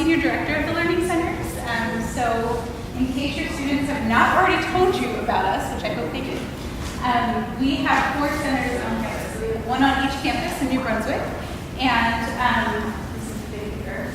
Senior Director of the Learning Centers. So in case your students have not already told you about us, which I hope they do, we have 4 centers on campus. So we have 1 on each campus in New Brunswick. And this is the big here.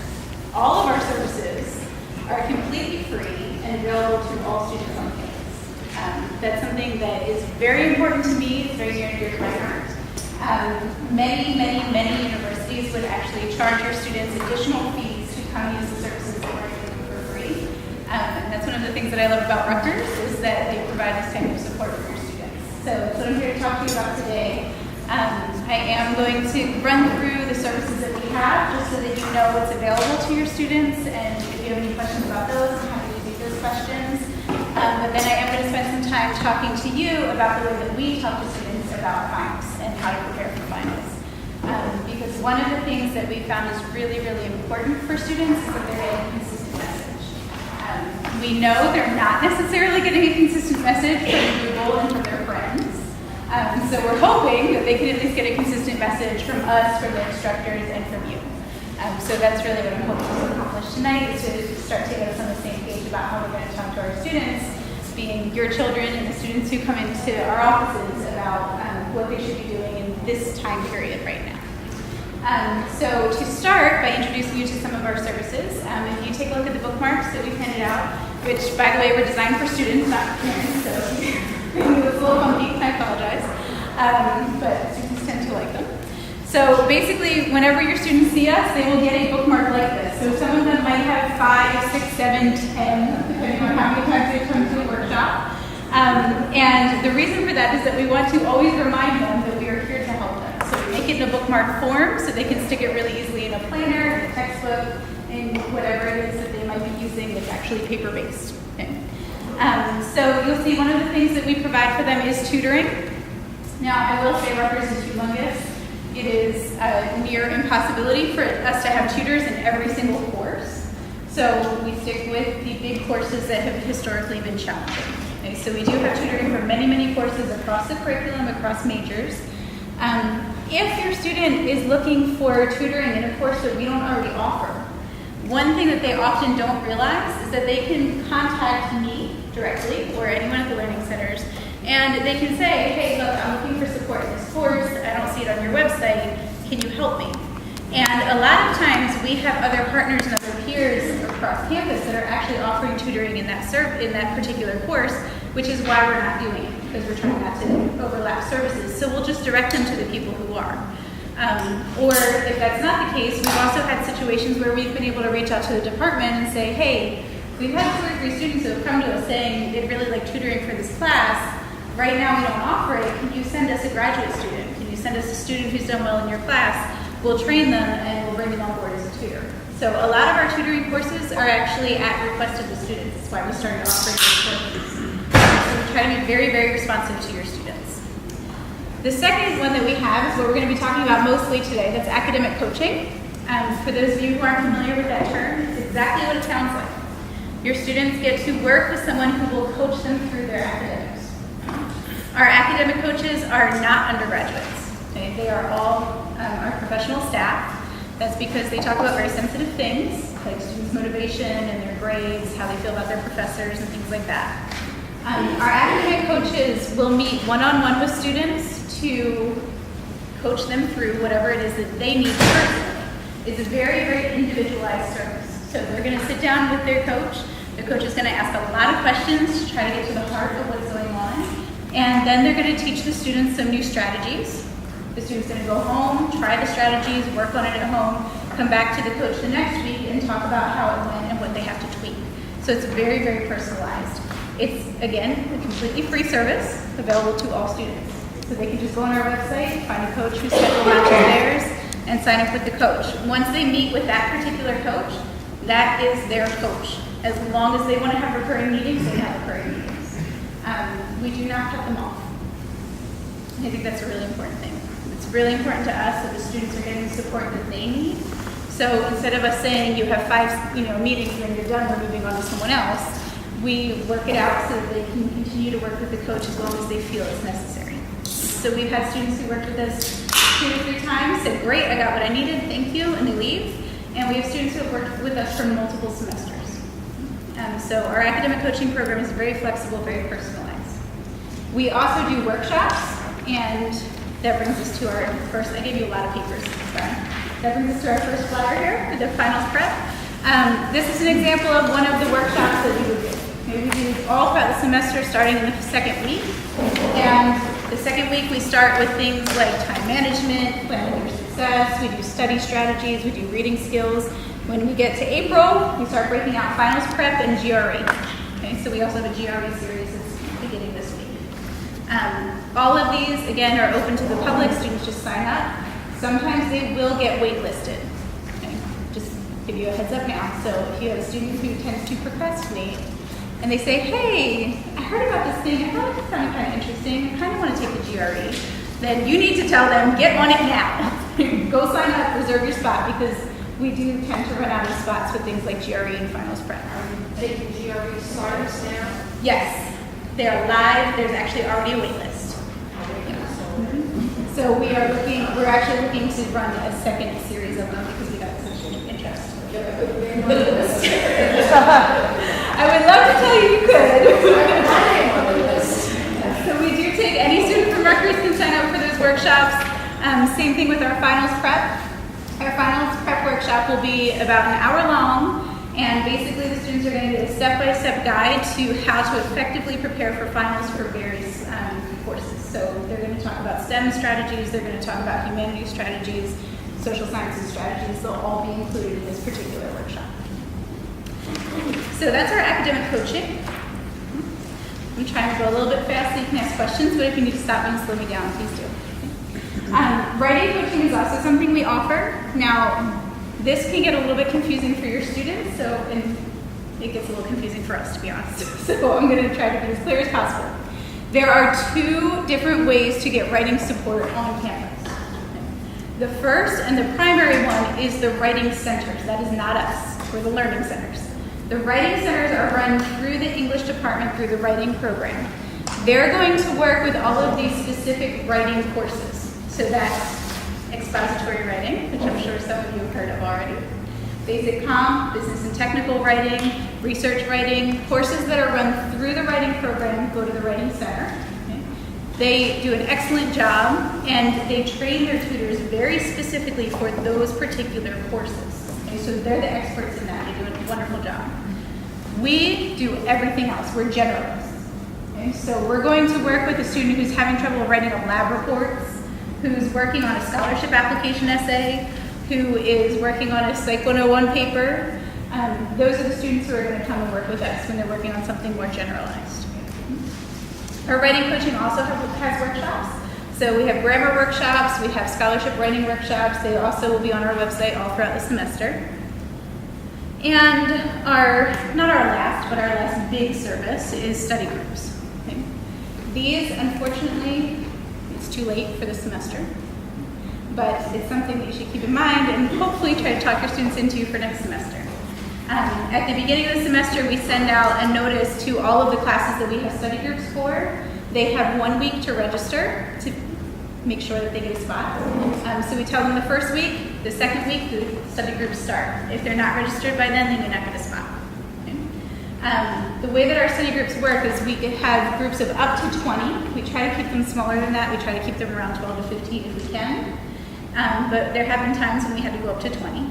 All of our services are completely free and available to all students on campus. That's something that is very important to me. It's very near and dear to my heart. Many universities would actually charge your students additional fees to come use the services that we're giving for free. And that's one of the things that I love about Rutgers is that they provide this type of support for your students. So that's what I'm here to talk to you about today. I am going to run through the services that we have just so that you know what's available to your students, and if you have any questions about those, I'm happy to take those questions. But then I am going to spend some time talking to you about the way that we talk to students about finals and how to prepare for finals. Because one of the things that we found is really important for students is that they're getting a consistent message. We know they're not necessarily getting a consistent message from Google and from their friends. So we're hoping that they can at least get a consistent message from us, from their instructors, and from you. So that's really what I'm hoping to accomplish tonight, is to start to get us on the same page about how we're going to talk to our students, being your children and the students who come into our offices, about what they should be doing in this time period right now. So to start by introducing you to some of our services, if you take a look at the bookmarks that we printed out, which by the way were designed for students, not for parents, so it was a little funky, and I apologize, but students tend to like them. So basically, whenever your students see us, they will get a bookmark like this. So some of them might have 5, 6, 7, 10, depending on how many times they come to the workshop. And the reason for that is that we want to always remind them that we are here to help them. So we make it in a bookmark form so they can stick it really easily in a planner, in a textbook, in whatever it is that they might be using that's actually paper-based. Okay. So you'll see one of the things that we provide for them is tutoring. Now, I will say Rutgers is humongous. It is a near impossibility for us to have tutors in every single course. So we stick with the big courses that have historically been challenging. Okay, so we do have tutoring for many courses across the curriculum, across majors. If your student is looking for tutoring in a course that we don't already offer, one thing that they often don't realize is that they can contact me directly or anyone at the learning centers, and they can say, hey, look, I'm looking for support in this course. I don't see it on your website. Can you help me? And a lot of times we have other partners and other peers across campus that are actually offering tutoring in that particular course, which is why we're not doing it, because we're trying not to overlap services. So we'll just direct them to the people who are. Or if that's not the case, we've also had situations where we've been able to reach out to the department and say, hey, we've had 2 or 3 students who have come to us saying they'd really like tutoring for this class. Right now we don't offer it. Can you send us a graduate student? Can you send us a student who's done well in your class? We'll train them and we'll bring them on board as a tutor. So a lot of our tutoring courses are actually at request of the students. That's why we started offering these courses. So we try to be very responsive to your students. The second one that we have is what we're going to be talking about mostly today. That's academic coaching. For those of you who aren't familiar with that term, it's exactly what it sounds like. Your students get to work with someone who will coach them through their academics. Our academic coaches are not undergraduates. Okay? They are all our professional staff. That's because they talk about very sensitive things, like students' motivation and their grades, how they feel about their professors, and things like that. Our academic coaches will meet one-on-one with students to coach them through whatever it is that they need personally. It's a very individualized service. So they're going to sit down with their coach. The coach is going to ask a lot of questions to try to get to the heart of what's going on. And then they're going to teach the students some new strategies. The student's going to go home, try the strategies, work on it at home, come back to the coach the next week and talk about how it went and what they have to tweak. So it's very personalized. It's, again, a completely free service available to all students. So they can just go on our website, find a coach whose schedule matches theirs, and sign up with the coach. Once they meet with that particular coach, that is their coach. As long as they want to have recurring meetings, they have recurring meetings. We do not cut them off. I think that's a really important thing. It's really important to us that the students are getting the support that they need. So instead of us saying you have 5 meetings and then you're done, we're moving on to someone else, we work it out so that they can continue to work with the coach as long as they feel it's necessary. So we've had students who worked with us 2 to 3 times, said, great, I got what I needed, thank you, and they leave. and we have students who have worked with us for multiple semesters. So our academic coaching program is very flexible, very personalized. We also do workshops, and that brings us to our first, I gave you a lot of papers, sorry. That brings us to our first flyer here, the finals prep. This is an example of one of the workshops that we would do. We do all throughout the semester, starting in the second week. And the second week, we start with things like time management, planning your success. We do study strategies. We do reading skills. When we get to April, we start breaking out finals prep and GRE. Okay, so we also have a GRE series that's beginning this week. All of these, again, are open to the public. Students just sign up. Sometimes they will get waitlisted. Okay, just give you a heads up now. So if you have a student who tends to procrastinate, and they say, hey, I heard about this thing, I thought it sounded kind of interesting, I kind of want to take the GRE, then you need to tell them, get on it now. Go sign up, reserve your spot, because we do tend to run out of spots with things like GRE and finals prep. Are you taking GRE starters now? Yes, they are live, there's actually already a wait list. So we're actually looking to run a second series of them because we got such an interest. I would love to tell you could. So we do take any student from Rutgers can sign up for those workshops. Same thing with our finals prep. Our finals prep workshop will be about an hour long, and basically the students are going to get a step-by-step guide to how to effectively prepare for finals for various courses. So they're going to talk about STEM strategies, they're going to talk about humanities strategies, social sciences strategies. They'll all be included in this particular workshop. So that's our academic coaching. I'm trying to go a little bit fast so you can ask questions, but if you need to stop me and slow me down, please do. Writing coaching is also something we offer. Now, this can get a little bit confusing for your students, and it gets a little confusing for us, to be honest. So I'm going to try to be as clear as possible. There are two different ways to get writing support on campus. The first and the primary one is the writing centers. That is not us. We're the learning centers. The writing centers are run through the English department through the writing program. They're going to work with all of these specific writing courses. So that's expository writing, which I'm sure some of you have heard of already. Basic comp, business and technical writing, research writing, courses that are run through the writing program go to the writing center. Okay. They do an excellent job, and they train their tutors very specifically for those particular courses. Okay. So they're the experts in that. They do a wonderful job. We do everything else. We're generalists. Okay. So we're going to work with a student who's having trouble writing a lab report, who's working on a scholarship application essay, who is working on a Psych 101 paper. Those are the students who are going to come and work with us when they're working on something more generalized. Our writing coaching also has workshops. So we have grammar workshops, we have scholarship writing workshops. They also will be on our website all throughout the semester. And not our last big service is study groups. Okay. These, unfortunately, it's too late for the semester, but it's something that you should keep in mind and hopefully try to talk your students into for next semester. At the beginning of the semester, we send out a notice to all of the classes that we have study groups for. They have 1 week to register to make sure that they get a spot. So we tell them the first week, the second week, the study groups start. If they're not registered by then, they may not get a spot. The way that our study groups work is we have groups of up to 20. We try to keep them smaller than that. We try to keep them around 12 to 15 if we can. But there have been times when we had to go up to 20.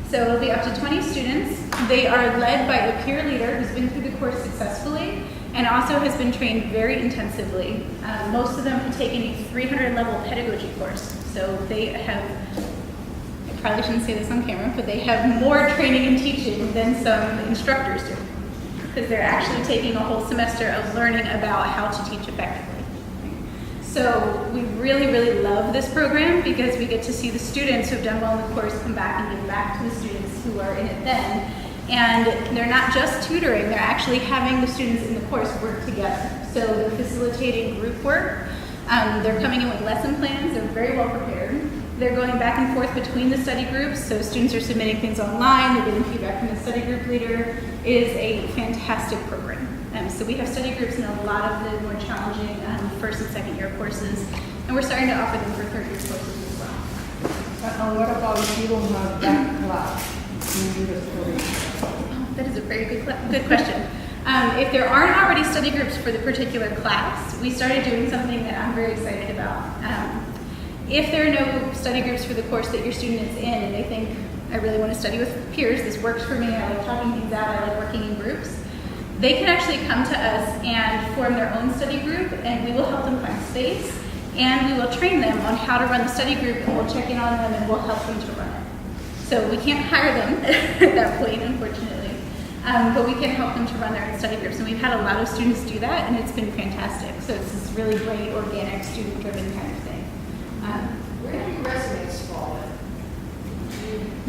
So it'll be up to 20 students. They are led by a peer leader who's been through the course successfully and also has been trained very intensively. Most of them have taken a 300 level pedagogy course. So they have, I probably shouldn't say this on camera, but they have more training and teaching than some instructors do, because they're actually taking a whole semester of learning about how to teach effectively. So we really, really love this program because we get to see the students who have done well in the course come back and give back to the students who are in it then. And they're not just tutoring, they're actually having the students in the course work together. So they're facilitating group work. They're coming in with lesson plans, they're very well prepared. They're going back and forth between the study groups, so students are submitting things online, they're getting feedback from the study group leader. It is a fantastic program. So we have study groups in a lot of the more challenging first and second year courses, and we're starting to offer them for third year courses as well. And what about if you don't have that class? Oh, that is a very good question. If there aren't already study groups for the particular class, we started doing something that I'm very excited about. If there are no study groups for the course that your student is in and they think, I really want to study with peers, this works for me, I like talking things out, I like working in groups, they can actually come to us and form their own study group, and we will help them find space, and we will train them on how to run the study group, and we'll check in on them, and we'll help them to run it. So we can't hire them at that point, unfortunately, but we can help them to run their own study groups, and we've had a lot of students do that, and it's been fantastic. So it's this really great, organic, student-driven kind of thing. Where do your resumes fall in?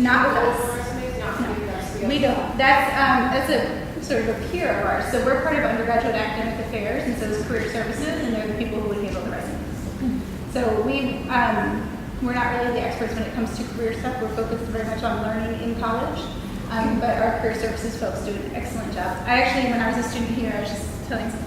Not with us. Resumes, not No, with us. we don't. That's a sort of a peer of ours. So we're part of undergraduate academic affairs, and so is career services, and they're the people who would handle the resumes. So we're not really the experts when it comes to career stuff. We're focused very much on learning in college, but our career services folks do an excellent job. I actually, when I was a student here, I was just telling them,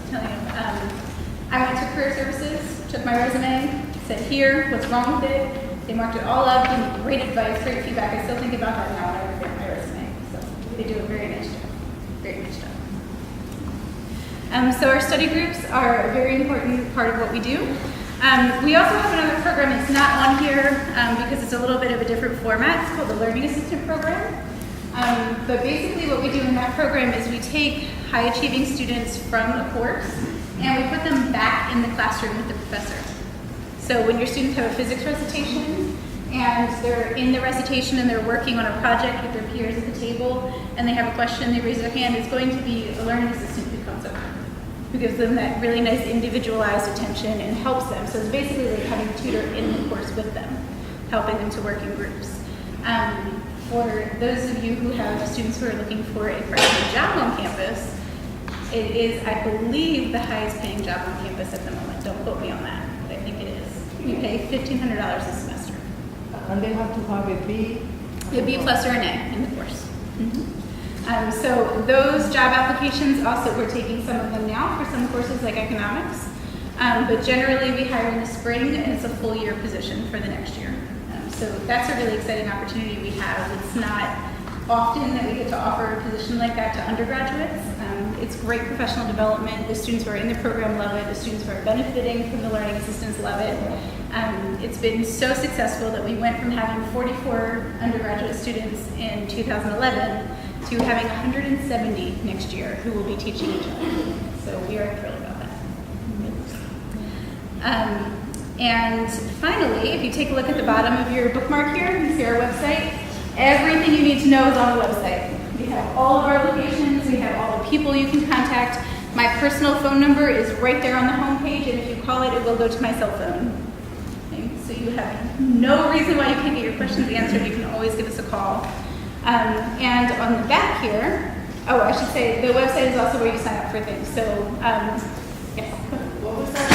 I went to career services, took my resume, said here, what's wrong with it. They marked it all up, gave me great advice, great feedback. I still think about that now when I review my resume. So they do a very nice job. Very nice job. So our study groups are a very important part of what we do. We also have another program. It's not on here because it's a little bit of a different format. It's called the Learning Assistant Program. But basically what we do in that program is we take high achieving students from a course and we put them back in the classroom with the professor. So when your students have a physics recitation and they're in the recitation and they're working on a project with their peers at the table and they have a question, they raise their hand, it's going to be a learning assistant who comes over, who gives them that really nice individualized attention and helps them. So it's basically like having a tutor in the course with them, helping them to work in groups. For those of you who have students who are looking for a part-time job on campus, it is, I believe, the highest paying job on campus at the moment. Don't quote me on that, but I think it is. We pay $1,500 a semester. And they have to have a B? A B plus or an A in the course. So those job applications, also we're taking some of them now for some courses like economics, but generally we hire in the spring and it's a full year position for the next year. So that's a really exciting opportunity we have. It's not often that we get to offer a position like that to undergraduates. It's great professional development. The students who are in the program love it. The students who are benefiting from the learning assistants love it. It's been so successful that we went from having 44 undergraduate students in 2011 to having 170 next year who will be teaching each other. So we are thrilled about that. And finally, if you take a look at the bottom of your bookmark here, you see our website. Everything you need to know is on the website. We have all of our locations, we have all the people you can contact. My personal phone number is right there on the homepage, and if you call it, it will go to my cell phone. Okay? So you have no reason why you can't get your questions answered. You can always give us a call. And on the back here, oh, I should say, the website is also where you sign up for things. So, yes. What was that?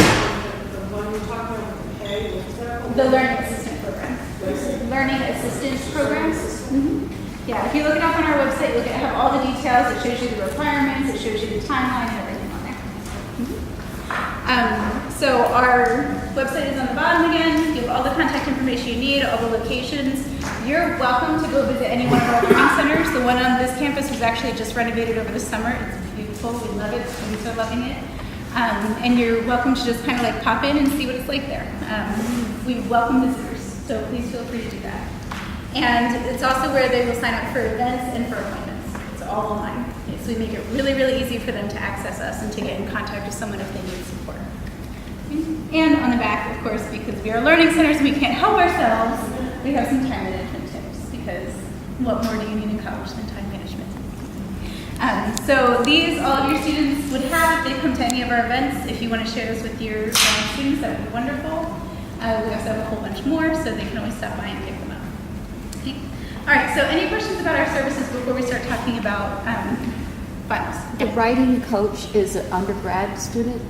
The one you were talking about with the pay? What was that? The Learning Assistant Program. Learning Assistance Program. Yeah, if you look it up on our website, you'll have all the details. It shows you the requirements, it shows you the timeline and everything on there. So our website is on the bottom again. You have all the contact information you need, all the locations. You're welcome to go visit any one of our learning centers. The one on this campus was actually just renovated over the summer. It's beautiful, we love it, students are loving it. And you're welcome to just kind of like pop in and see what it's like there. We welcome visitors, so please feel free to do that. And it's also where they will sign up for events and for appointments. It's all online. Okay, so we make it really, really easy for them to access us and to get in contact with someone if they need support. And on the back, of course, because we are learning centers and we can't help ourselves, we have some time management tips, because what more do you need in college than time management? So these, all of your students would have if they come to any of our events. If you want to share this with your students, that would be wonderful. We also have a whole bunch more, so they can always stop by and pick them up. Okay. All right, so any questions about our services before we start talking about finals? The writing coach is an undergrad student?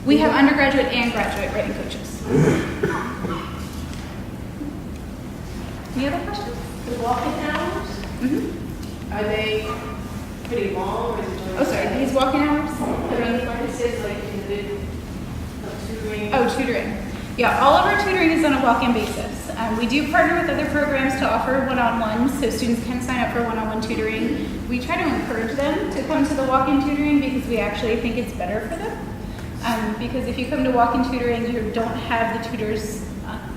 We have undergraduate and graduate writing coaches. Any other questions? The walk-in hours, are they pretty long or is it just? Oh, sorry, these walk-in hours? It says like in the tutoring. Oh, tutoring. Yeah, all of our tutoring is on a walk-in basis. We do partner with other programs to offer one-on-ones, so students can sign up for one-on-one tutoring. We try to encourage them to come to the walk-in tutoring because we actually think it's better for them. Because if you come to walk-in tutoring, you don't have the tutors,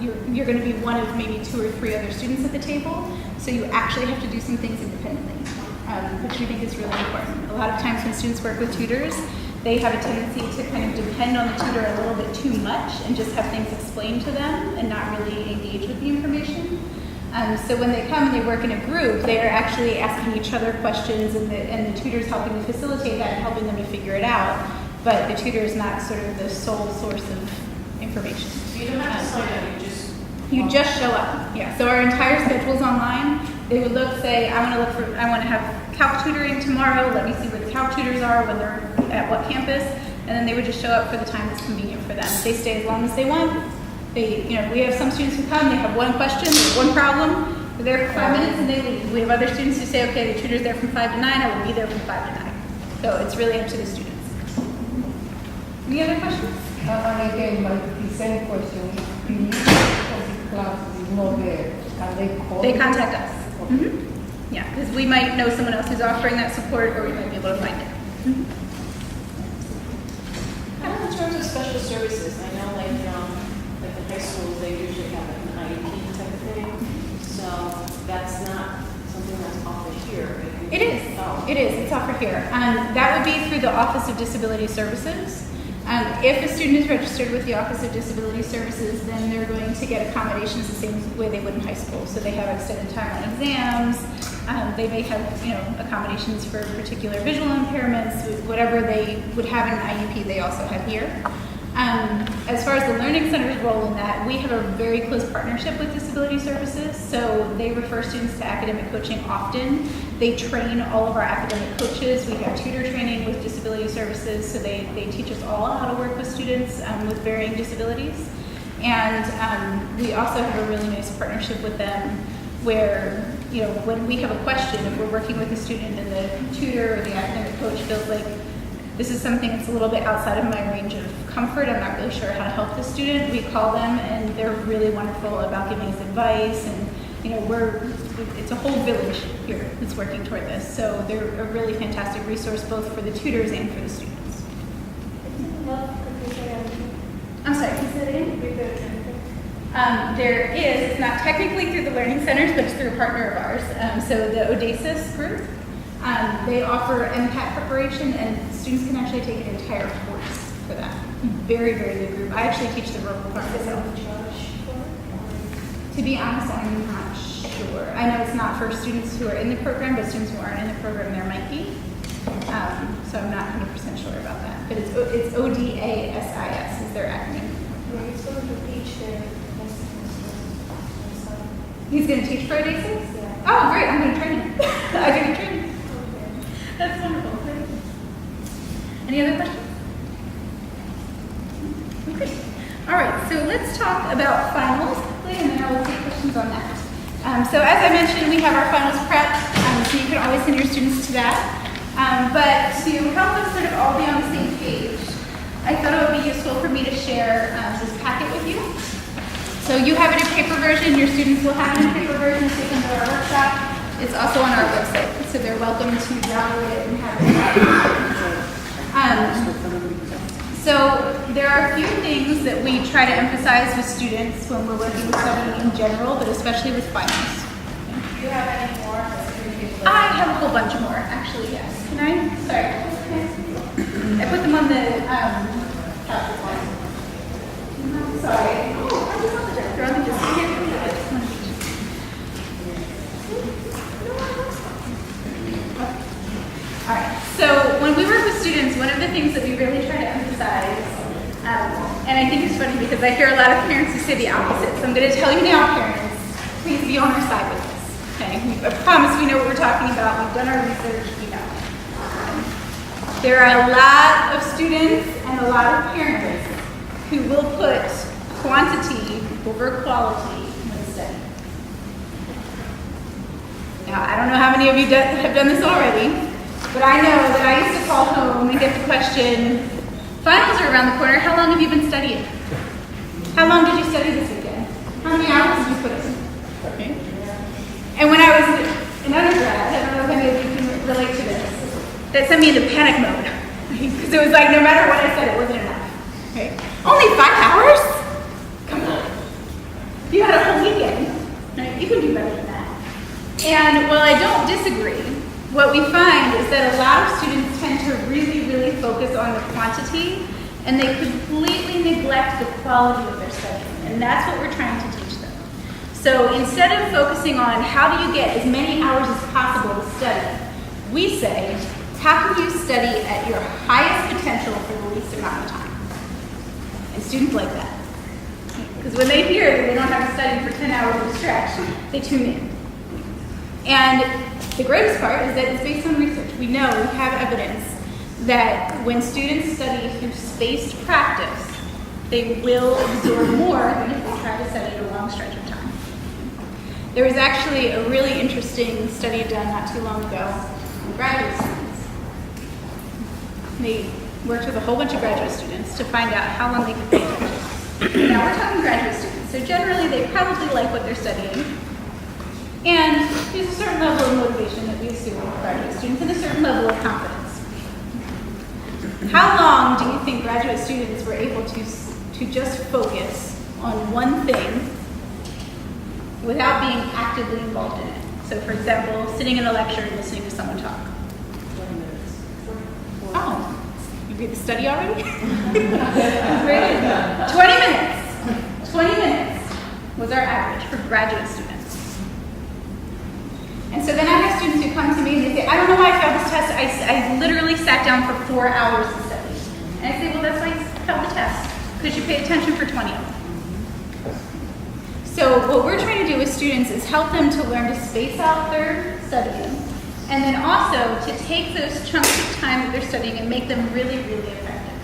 you're going to be one of maybe 2 or 3 other students at the table, so you actually have to do some things independently, which we think is really important. A lot of times when students work with tutors, they have a tendency to kind of depend on the tutor a little bit too much and just have things explained to them and not really engage with the information. So when they come and they work in a group, they are actually asking each other questions, and the tutor's helping to facilitate that and helping them to figure it out. But the tutor is not sort of the sole source of information. You don't have to sign up, You just show up. Yeah. So our entire schedule is online. They would say, I want to have calc tutoring tomorrow. Let me see where the calc tutors are, when they're at what campus, and then they would just show up for the time that's convenient for them. They stay as long as they want. We have some students who come. They have one question, they have one problem. They're there for 5 minutes and they leave. We have other students who say, okay, the tutor's there from 5 to 9. I will be there from 5 to 9. So it's really up to the students. Any other questions? And again, the same question. If the class is not there, can they call? They contact us. Mm-hmm. Yeah, because we might know someone else who's offering that support, or we might be able to find it. Mm-hmm. How in terms of special services? I know like the high schools, they usually have an IEP type of thing. So that's not something that's offered here. It is. Oh. It is. It's offered here. That would be through the Office of Disability Services. If a student is registered with the Office of Disability Services, then they're going to get accommodations the same way they would in high school. So they have extended time on exams. They may have, accommodations for particular visual impairments. Whatever they would have in an IEP, they also have here. As far as the Learning Center's role in that, we have a very close partnership with Disability Services, so they refer students to academic coaching often. They train all of our academic coaches. We have tutor training with Disability Services, so they teach us all how to work with students with varying disabilities. And we also have a really nice partnership with them where, when we have a question, if we're working with a student and the tutor or the academic coach feels like this is something that's a little bit outside of my range of comfort, I'm not really sure how to help the student, we call them and they're really wonderful about giving us advice, and it's a whole village here that's working toward this. So they're a really fantastic resource both for the tutors and for the students. I'm sorry, can you say that again? There is, it's not technically through the Learning Centers, but it's through a partner of ours. So the Odasis group, they offer MCAT preparation, and students can actually take an entire course for that. Very, very good group. I actually teach the verbal part myself. To be honest, I'm not sure. I know it's not for students who are in the program, but students who aren't in the program, there might be. So I'm not 100% sure about that. But it's ODASIS is their acronym. He's going to teach there. He's going to teach for Odasis? Yeah. Oh, great. I'm going to train him. I'm going to train him. That's wonderful. Great. Any other questions? Okay. All right, so let's talk about finals quickly, and then I will take questions on that. So as I mentioned, we have our finals prep, so you can always send your students to that. But to help us sort of all be on the same page, I thought it would be useful for me to share this packet with you. So you have it in paper version, your students will have it in paper version if they come to our workshop. It's also on our website, so they're welcome to download it and have it. So there are a few things that we try to emphasize with students when we're working with studying in general, but especially with finals. Do you have any more? I have a whole bunch more, actually, yes. Can I? Sorry. I put them on the couch. Sorry. Oh, I apologize. They're on the display. All right, so when we work with students, one of the things that we really try to emphasize, and I think it's funny because I hear a lot of parents who say the opposite, so I'm going to tell you now, parents, please be on our side with this, okay? I promise we know what we're talking about, we've done our research, we know. There are a lot of students and a lot of parents who will put quantity over quality when studying. Now, I don't know how many of you have done this already, but I know that I used to call home and get the question, finals are around the corner, how long have you been studying? How long did you study this weekend? Huh? How many hours did you put in? Okay. And when I was an undergrad, I don't know if any of you can relate to this, that sent me into panic mode. Because it was like, no matter what I said, it wasn't enough. Okay? Only 5 hours? Come on. You had a whole weekend. Right? You can do better than that. And while I don't disagree, what we find is that a lot of students tend to really, really focus on the quantity, and they completely neglect the quality of their studying. And that's what we're trying to teach them. So instead of focusing on how do you get as many hours as possible to study, we say, how can you study at your highest potential for the least amount of time? And students like that. Because when they hear that they don't have to study for 10 hours at a stretch, they tune in. And the greatest part is that it's based on research. We know, we have evidence that when students study through spaced practice, they will absorb more than if they try to study at a long stretch of time. There was actually a really interesting study done not too long ago on graduate students. They worked with a whole bunch of graduate students to find out how long they could pay attention. Now we're talking graduate students, so generally they probably like what they're studying. And there's a certain level of motivation that we assume with graduate students and a certain level of confidence. How long do you think graduate students were able to just focus on one thing without being actively involved in it? So for example, sitting in a lecture and listening to someone talk. 20 minutes. Oh, you read the study already? Great. 20 minutes. 20 minutes was our average for graduate students. And so then I have students who come to me and they say, I don't know why I failed this test. I literally sat down for 4 hours to study. And I say, well, that's why you failed the test, because you paid attention for 20 of them. So what we're trying to do with students is help them to learn to space out their studying, and then also to take those chunks of time that they're studying and make them really, really effective.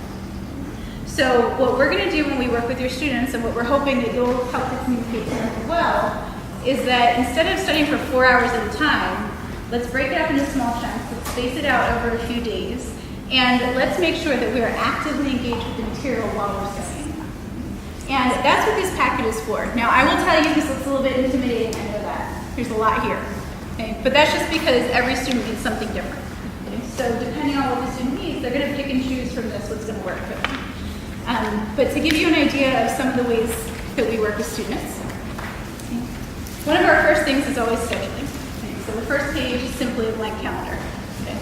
So what we're going to do when we work with your students, and what we're hoping that you'll help to communicate to them as well, is that instead of studying for 4 hours at a time, let's break it up into small chunks, let's space it out over a few days, and let's make sure that we are actively engaged with the material while we're studying. And that's what this packet is for. Now, I will tell you, this looks a little bit intimidating, I know that. There's a lot here. Okay? But that's just because every student needs something different. Okay? So depending on what the student needs, they're going to pick and choose from this what's going to work for them. But to give you an idea of some of the ways that we work with students, one of our first things is always scheduling. Okay, so the first page is simply a blank calendar. Okay.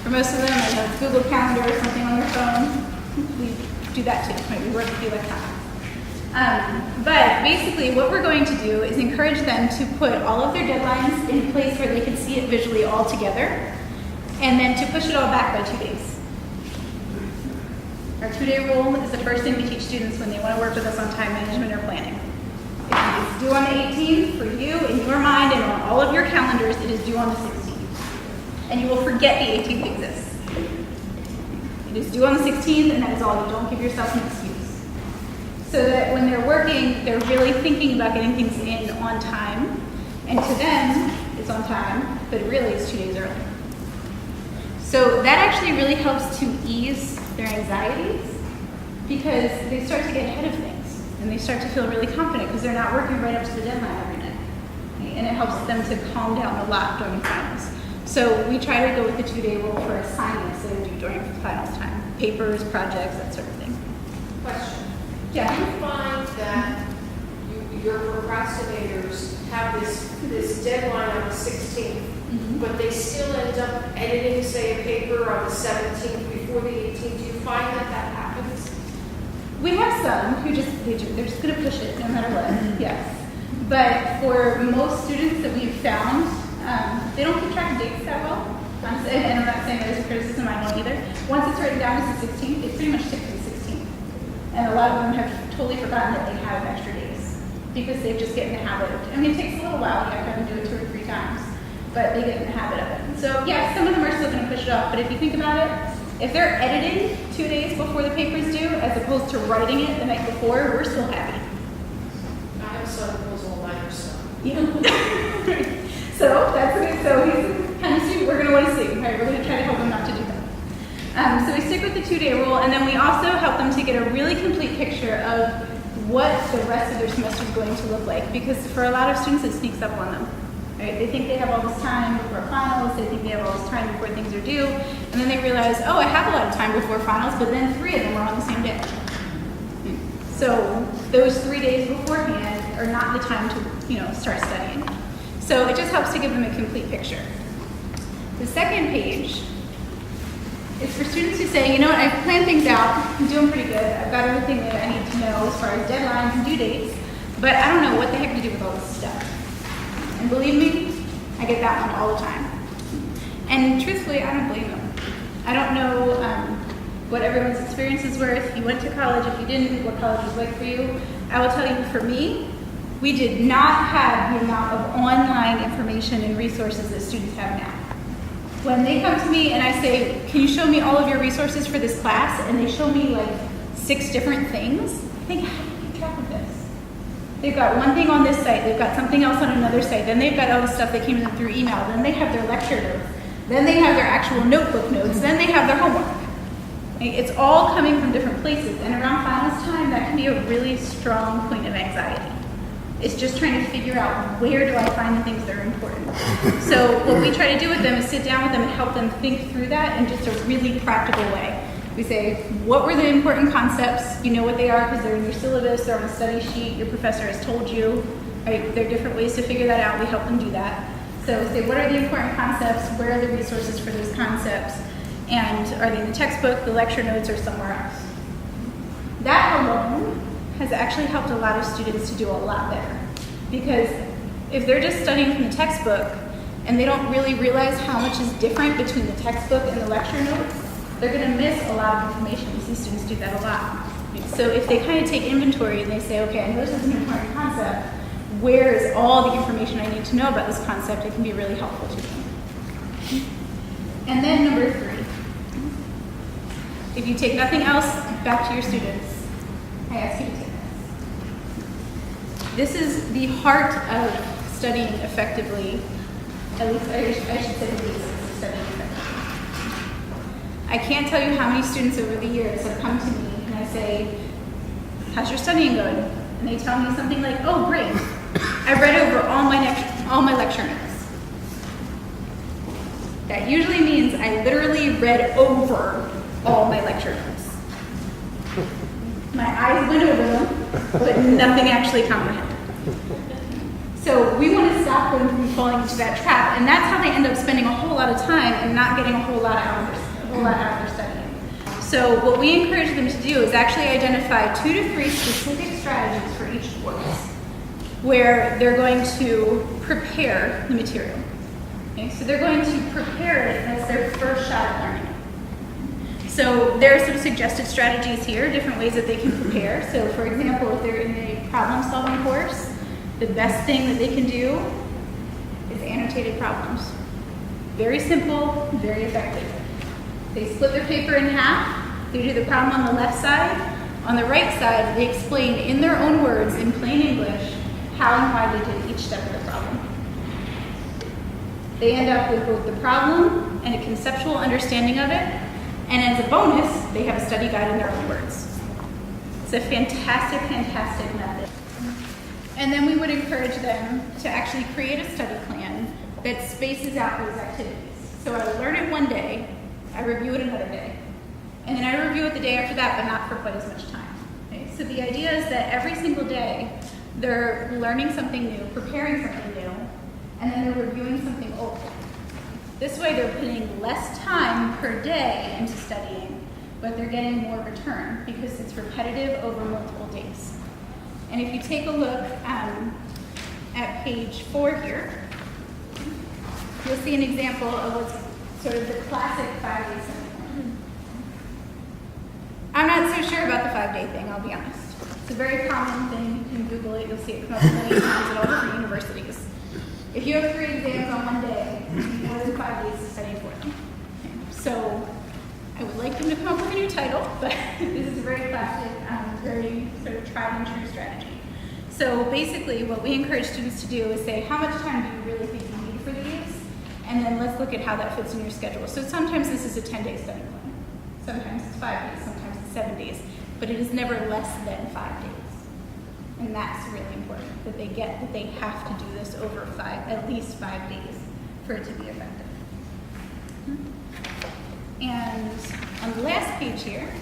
For most of them, they have Google Calendar or something on their phone. We do that too. Right? We work with the electronics. But basically, what we're going to do is encourage them to put all of their deadlines in a place where they can see it visually all together, and then to push it all back by 2 days. Our 2-day rule is the first thing we teach students when they want to work with us on time management or planning. It's due on the 18th for you, in your mind, and on all of your calendars, it is due on the 16th. And you will forget the 18th exists. It is due on the 16th, and that is all. You don't give yourself an excuse. So that when they're working, they're really thinking about getting things in on time. And to them, it's on time, but really it's 2 days early. So that actually really helps to ease their anxieties, because they start to get ahead of things. And they start to feel really confident because they're not working right up to the deadline every night. Okay? And it helps them to calm down a lot during finals. So we try to go with the 2-day rule for assignments that are due during finals time. Papers, projects, that sort of thing. Question. Yeah. Do you find that your procrastinators have this deadline on the 16th, but they still end up editing, say, a paper on the 17th before the 18th? Do you find that happens? We have some who they're just going to push it no matter what, yes. But for most students that we've found, they don't keep track of dates that well. And I'm not saying there's a criticism, I don't either. Once it's written down as the 16th, they pretty much stick to the 16th. And a lot of them have totally forgotten that they have extra days because they just get in the habit of, it takes a little while, you have to have them do it 2 or 3 times, but they get in the habit of it. So yeah, some of them are still going to push it off, but if you think about it, if they're editing 2 days before the paper's due, as opposed to writing it the night before, we're still happy. I have a son who goes all-nighter, so. Yeah. So that's it. So he's the kind of student we're going to want to see. Right? We're going to try to help him not to do that. So we stick with the 2-day rule, and then we also help them to get a really complete picture of what the rest of their semester is going to look like, because for a lot of students it sneaks up on them. Right? They think they have all this time before finals, they think they have all this time before things are due, and then they realize, oh, I have a lot of time before finals, but then 3 of them are on the same day. So those 3 days beforehand are not the time to, start studying. So it just helps to give them a complete picture. The second page is for students who say, I've planned things out, I'm doing pretty good, I've got everything that I need to know as far as deadlines and due dates, but I don't know what the heck to do with all this stuff. And believe me, I get that one all the time. And truthfully, I don't blame them. I don't know what everyone's experiences were, if you went to college, if you didn't, what college was like for you. I will tell you, for me, we did not have the amount of online information and resources that students have now. When they come to me and I say, can you show me all of your resources for this class? And they show me like 6 different things, I think, how do you keep track of this? They've got one thing on this site, they've got something else on another site, then they've got all the stuff that came in through email, then they have their lecture notes, then they have their actual notebook notes, then they have their homework. It's all coming from different places, and around finals time, that can be a really strong point of anxiety. It's just trying to figure out, where do I find the things that are important? So what we try to do with them is sit down with them and help them think through that in just a really practical way. We say, what were the important concepts? You know what they are because they're in your syllabus, they're on a study sheet, your professor has told you. Right? There are different ways to figure that out. We help them do that. So say, what are the important concepts? Where are the resources for those concepts? And are they in the textbook, the lecture notes, or somewhere else? That alone has actually helped a lot of students to do a lot better. Because if they're just studying from the textbook and they don't really realize how much is different between the textbook and the lecture notes, they're going to miss a lot of information. We see students do that a lot. So if they kind of take inventory and they say, okay, I know this is an important concept, where is all the information I need to know about this concept? It can be really helpful to them. And then number 3. If you take nothing else, back to your students, I ask you to take this. This is the heart of studying effectively, at least I should say at least studying effectively. I can't tell you how many students over the years have come to me and I say, how's your studying going? And they tell me something like, oh great, I read over all my lecture notes. That usually means I literally read over all my lecture notes. My eyes went over them, but nothing actually comprehended. So we want to stop them from falling into that trap, and that's how they end up spending a whole lot of time and not getting a whole lot out of their studying. So what we encourage them to do is actually identify 2 to 3 specific strategies for each course, where they're going to prepare the material. Okay? So they're going to prepare it as their first shot at learning. So there are some suggested strategies here, different ways that they can prepare. So for example, if they're in a problem-solving course, the best thing that they can do is annotated problems. Very simple, very effective. They split their paper in half, they do the problem on the left side. On the right side, they explain in their own words, in plain English, how and why they did each step of the problem. They end up with both the problem and a conceptual understanding of it. And as a bonus, they have a study guide in their own words. It's a fantastic, fantastic method. And then we would encourage them to actually create a study plan that spaces out those activities. So I learn it one day, I review it another day, and then I review it the day after that, but not for quite as much time. Okay? So the idea is that every single day, they're learning something new, preparing something new, and then they're reviewing something old. This way they're putting less time per day into studying, but they're getting more return because it's repetitive over multiple days. And if you take a look at page 4 here, you'll see an example of what's sort of the classic 5-day seminar. I'm not so sure about the 5-day thing, I'll be honest. It's a very common thing. You can Google it, you'll see it come up many times at all different universities. If you have 3 exams on one day, you need more than 5 days to study for them. Okay. So I would like them to come up with a new title, but this is a very classic, very sort of tried and true strategy. So basically what we encourage students to do is say, how much time do you really think you need for these? And then let's look at how that fits in your schedule. So sometimes this is a 10-day study plan. Sometimes it's 5 days, sometimes it's 7 days, but it is never less than 5 days. And that's really important, that they get that they have to do this over at least 5 days for it to be effective. And on the last page here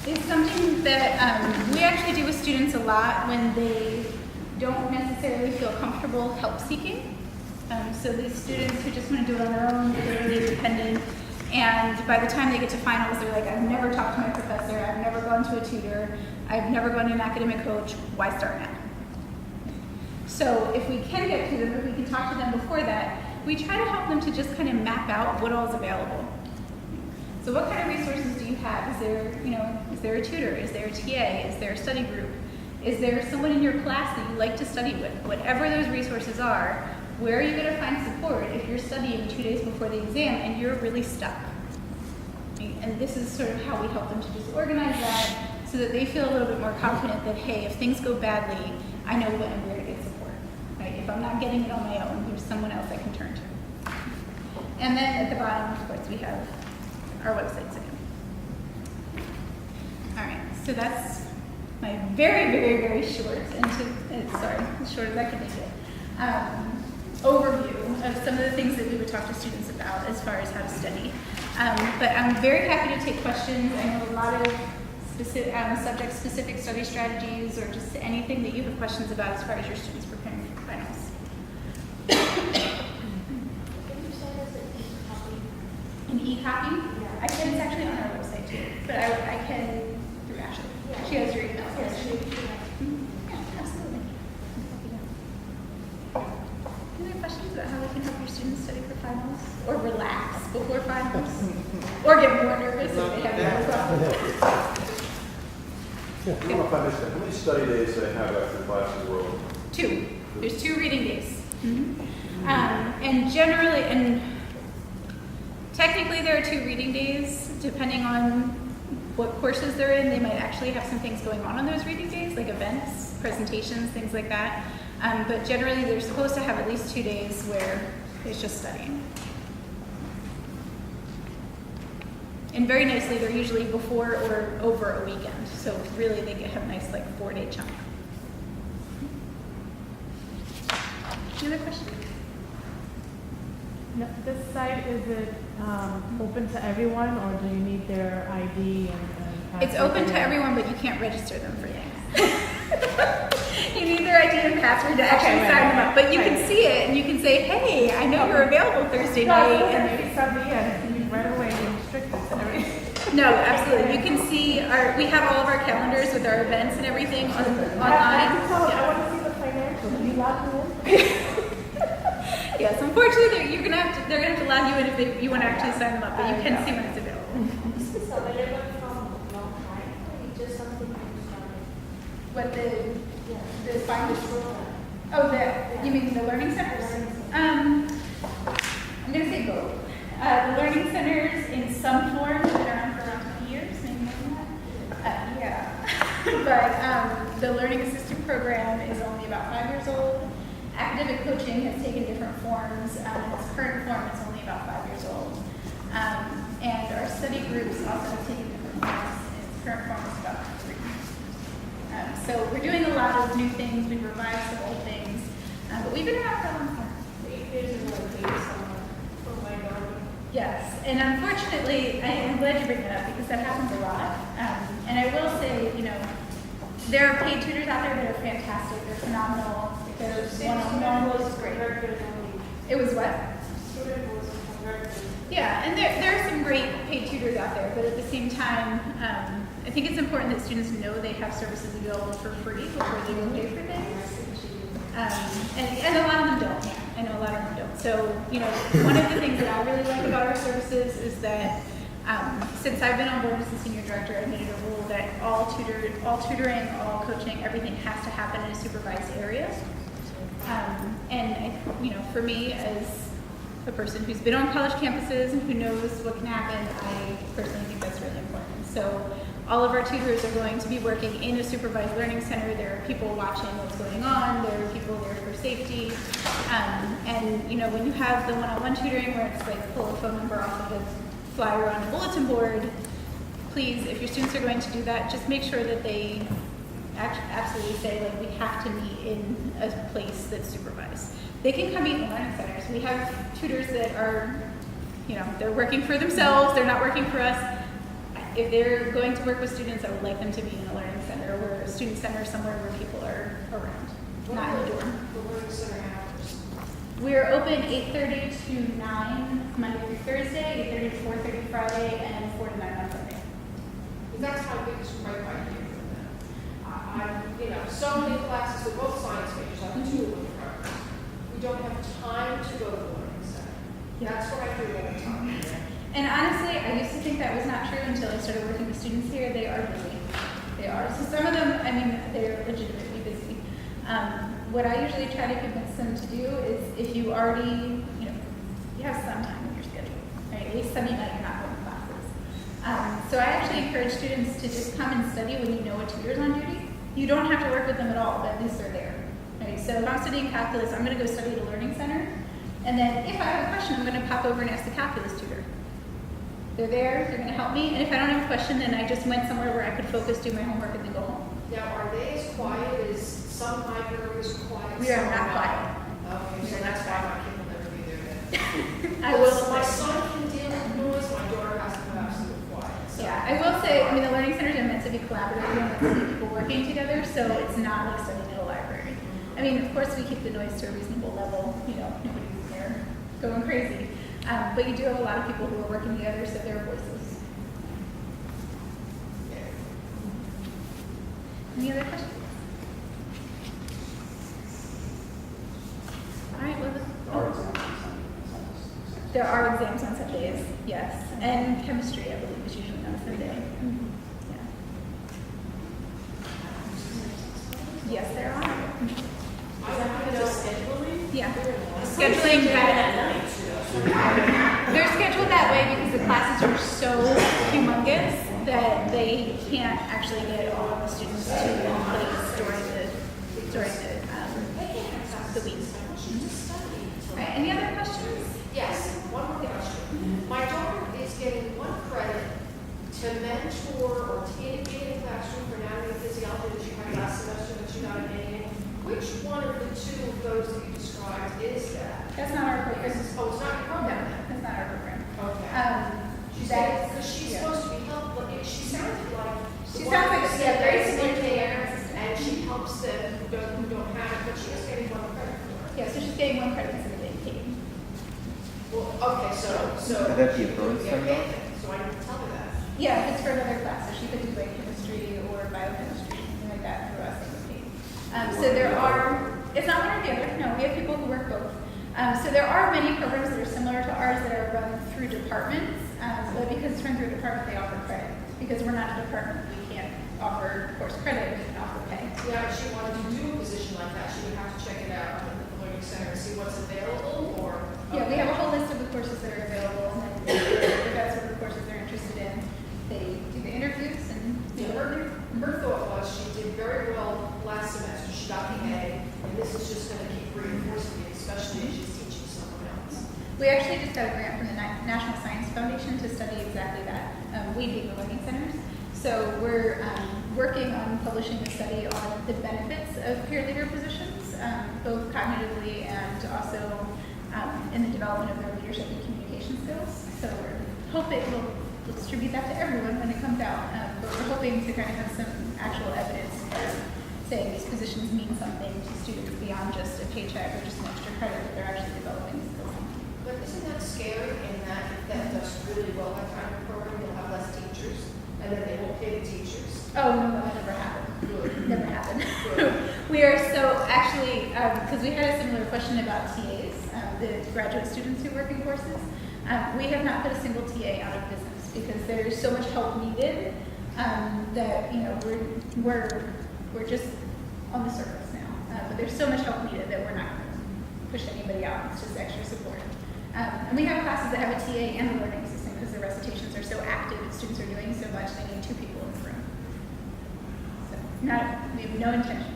is something that we actually do with students a lot when they don't necessarily feel comfortable help seeking. So these students who just want to do it on their own, they're really independent, and by the time they get to finals, they're like, I've never talked to my professor, I've never gone to a tutor, I've never gone to an academic coach, why start now? So if we can get to them, if we can talk to them before that, we try to help them to just kind of map out what all is available. So what kind of resources do you have? Is there a tutor? Is there a TA? Is there a study group? Is there someone in your class that you like to study with? Whatever those resources are, where are you going to find support if you're studying 2 days before the exam and you're really stuck? And this is sort of how we help them to just organize that so that they feel a little bit more confident that, hey, if things go badly, I know when and where to get support. Right? If I'm not getting it on my own, there's someone else I can turn to. And then at the bottom, of course, we have our websites again. All right, so that's my very, very, very short, as short as I can make it, overview of some of the things that we would talk to students about as far as how to study. But I'm very happy to take questions. I know a lot of subject-specific study strategies or just anything that you have questions about as far as your students preparing for finals. An e-copy? Yeah. I can, it's actually on our website too, but I can, through Ashley. Yeah. She has your email. Yes, she- Yeah, absolutely. Any other questions about how we can help your students study for finals? Or relax before finals? Or get more nervous if they have no problems? I don't know if I missed that. How many study days do they have after classes were over? 2. There's 2 reading days. And generally, and technically there are 2 reading days, depending on what courses they're in. They might actually have some things going on those reading days, like events, presentations, things like that. But generally they're supposed to have at least 2 days where it's just studying. And very nicely, they're usually before or over a weekend. So really they have a nice like 4-day chunk. Any other questions? No, this site, is it open to everyone, or do you need their ID and It's open to everyone, but you can't register them for things. You need their ID and password to actually sign them up. But you can see it, and you can say, hey, I know you're available Thursday night. And you right away restricted to everything. No, absolutely. You can see we have all of our calendars with our events and everything online. I want to see the financials. Do you log me in? Yes, unfortunately, they're gonna have to log you in if you want to actually sign them up, but you can see when it's available. Is this available from long time, or it's just something you started? What the finance? program? Oh, you mean the learning centers? I'm gonna say both. The learning centers in some form have been around for around 20 years, maybe more than that. But the learning assistant program is only about 5 years old. Academic coaching has taken different forms. In its current form, it's only about 5 years old. And our study groups also have taken different forms. In its current form, it's about 3. So we're doing a lot of new things. We've revised some old things. But we've been around for a long time. 8 years ago, I gave someone for my daughter. Yes, and unfortunately, I'm glad you bring that up because that happens a lot. And I will say, there are paid tutors out there that are fantastic. They're phenomenal. They're one-on-one. was great. It was what? Student was converted. Yeah, and there are some great paid tutors out there, but at the same time, I think it's important that students know they have services available for free before they go pay for things. And a lot of them don't. Yeah, I know a lot of them don't. So, one of the things that I really like about our services is that since I've been on board as the senior director, I've made it a rule that all tutoring, all coaching, everything has to happen in a supervised area. For me, as a person who's been on college campuses and who knows what can happen, I personally think that's really important. So all of our tutors are going to be working in a supervised learning center. There are people watching what's going on. There are people there for safety. When you have the one-on-one tutoring where it's like pull a phone number off of a flyer on a bulletin board, please, if your students are going to do that, just make sure that they absolutely say, like, we have to meet in a place that's supervised. They can come meet in the learning centers. We have tutors that are, you know, they're working for themselves, they're not working for us. If they're going to work with students, I would like them to be in a learning center or a student center somewhere where people are around, not in the dorm. The learning center hours. We're open 8:30 to 9 Monday through Thursday, 8:30 to 4:30 Friday, and 4 to 9 on Sunday. That's my biggest gripe I hear from them. You know, so many classes with both science majors, I have two of them in Rutgers. We don't have time to go to the learning center. That's what I hear all the time. And honestly, I used to think that was not true until I started working with students here. They are busy. They are. So some of them, I mean, they're legitimately busy. What I usually try to convince them to do is if you already, you know, you have some time in your schedule, right? At least Sunday night you're not going to classes. So I actually encourage students to just come and study when you know a tutor's on duty. You don't have to work with them at all, but at least they're there. Right? So if I'm studying calculus, I'm going to go study at a learning center. And then if I have a question, I'm going to pop over and ask the calculus tutor. They're there, they're going to help me. And if I don't have a question, then I just went somewhere where I could focus, do my homework, and then go home. Now, are they as quiet as some libraries are quiet? We are some not quiet. Okay, so that's why my kid will never be there then. I will My say. son can deal with noise, my daughter has to be absolutely quiet. So. Yeah, I will say, I mean, the learning centers are meant to be collaborative and meant to be people working together, so it's not like studying in a library. I mean, of course, we keep the noise to a reasonable level, you know, nobody's there going crazy. But you do have a lot of people who are working together, so there are voices. Any other questions? All right, well, there are exams on Sundays, yes. And chemistry, I believe, is usually on a Sunday. Yeah. Yes, there are. scheduling? Yeah. Scheduling that. They're scheduled that way because the classes are so humongous that they can't actually get all of the students to one place during the week. Right. Any other questions? Yes, one more question. My daughter is getting 1 credit to mentor or to be in a classroom for anatomy and physiology that she had last semester that she got an A in. Which one of the two of those that you described is that? That's not our program. It's not your No, program. that's not our program. Okay. Because she's yeah. supposed to be helpful. She sounded like. She sounds like a very similar to there, and she helps them who don't have it, but she is getting 1 credit for it. Yeah, so she's getting 1 credit instead of getting paid. Well, okay, so. Could that be a bonus Yeah, then, though? so I didn't tell her that. Yeah, it's for another class, so she could do like chemistry or biochemistry, something like that through us and get paid. So there are, it's not one or the other, no, we have people who work both. So there are many programs that are similar to ours that are run through departments, but because it's run through a department, they offer credit. Because we're not a department, we can't offer course credit, we can offer pay. Yeah, if she wanted to do a position like that, she would have to check it out at the learning center and see what's available, or. Yeah, we have a whole list of the courses that are available, and then if that's what the courses they're interested in, they do the interviews and. Yeah, her thought was she did very well last semester, she got the A, and this is just gonna keep reinforcing it, especially as she's teaching someone else. We actually just got a grant from the National Science Foundation to study exactly that, we being the learning centers. So we're working on publishing a study on the benefits of peer leader positions, both cognitively and also in the development of their leadership and communication skills. So we're hoping we'll distribute that to everyone when it comes out, but we're hoping to kind of have some actual evidence saying these positions mean something to students beyond just a paycheck or just an extra credit, that they're actually developing skills. But isn't that scary in that if that does really well, that kind of program, you'll have less teachers, and then they won't pay the teachers? Oh, no, that never happened. Good. Never happened. Good. We are so, actually, because we had a similar question about TAs, the graduate students who work in courses. We have not put a single TA out of business because there's so much help needed that, you know, we're just on the surface now. But there's so much help needed that we're not going to push anybody out. It's just extra support. And we have classes that have a TA and a learning assistant because the recitations are so active and students are doing so much, they need 2 people in the room. So we have no intention.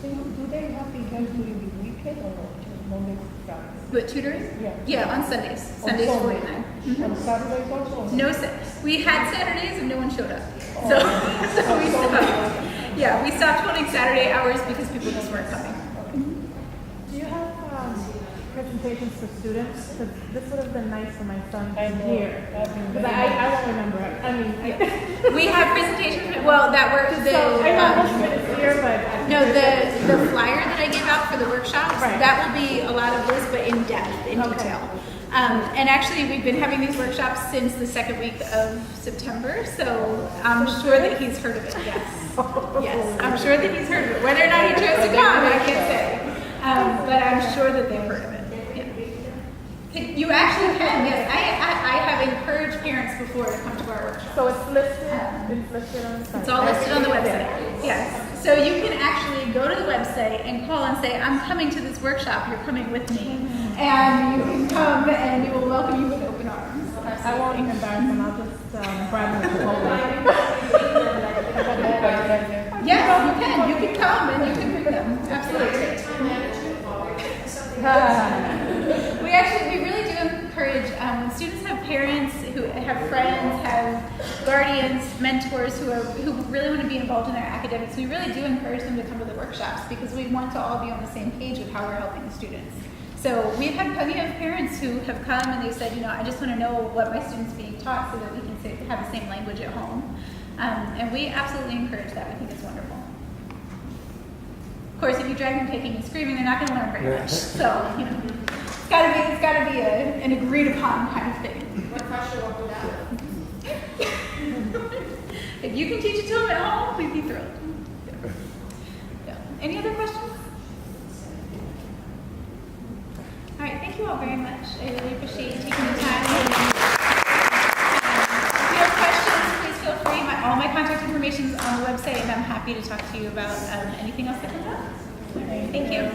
Do they have events during the weekend or not? Monday to Friday? But tutoring? Yeah. Yeah, on Sundays. Sundays, On 49. Mhm. On Saturdays also? No, we had Saturdays and no one showed up. Oh. So, so we stopped. Yeah, we stopped holding Saturday hours because people just weren't coming. Do you have presentations for students? Because this would have been nice for my son I to know. hear. That'd be Because very I won't remember it. I mean, We have presentations, well, that were so I know most of the, it is here, but. no, the flyer that I give out for the workshops, Right. that will be a lot of this, but in depth, in Okay. detail. And actually, we've been having these workshops since the second week of September, so I'm sure that he's heard of it, yes. Yes, I'm sure that he's heard of it. Whether or not he chose to come, I can't say. But I'm sure that they've heard of it. Yeah. You actually can, yes. I have encouraged parents before to come to our workshop. So it's listed on the site. It's all listed on the website. Yes. So you can actually go to the website and call and say, I'm coming to this workshop, you're coming with me. And you can come and we will welcome you with open arms. I won't embarrass them. I'll just bribe them with the Yes, you can. You can come and you can pick them. Absolutely. Time attitude while they're taking something. We really do encourage when students have parents who have friends, have guardians, mentors who really want to be involved in their academics. We really do encourage them to come to the workshops because we want to all be on the same page with how we're helping the students. So we've had plenty of parents who have come and they've said, I just want to know what my student's being taught so that we can have the same language at home. And we absolutely encourage that. We think it's wonderful. Of course, if you drag them kicking and screaming, they're not going to learn very much. So, it's got to be an agreed upon kind of thing. What pressure will that? If you can teach it to them at home, we'd be thrilled. Yeah. Any other questions? All right, thank you all very much. I really appreciate you taking the time. If you have questions, please feel free. All my contact information is on the website, and I'm happy to talk to you about anything else that comes up. All right, thank you.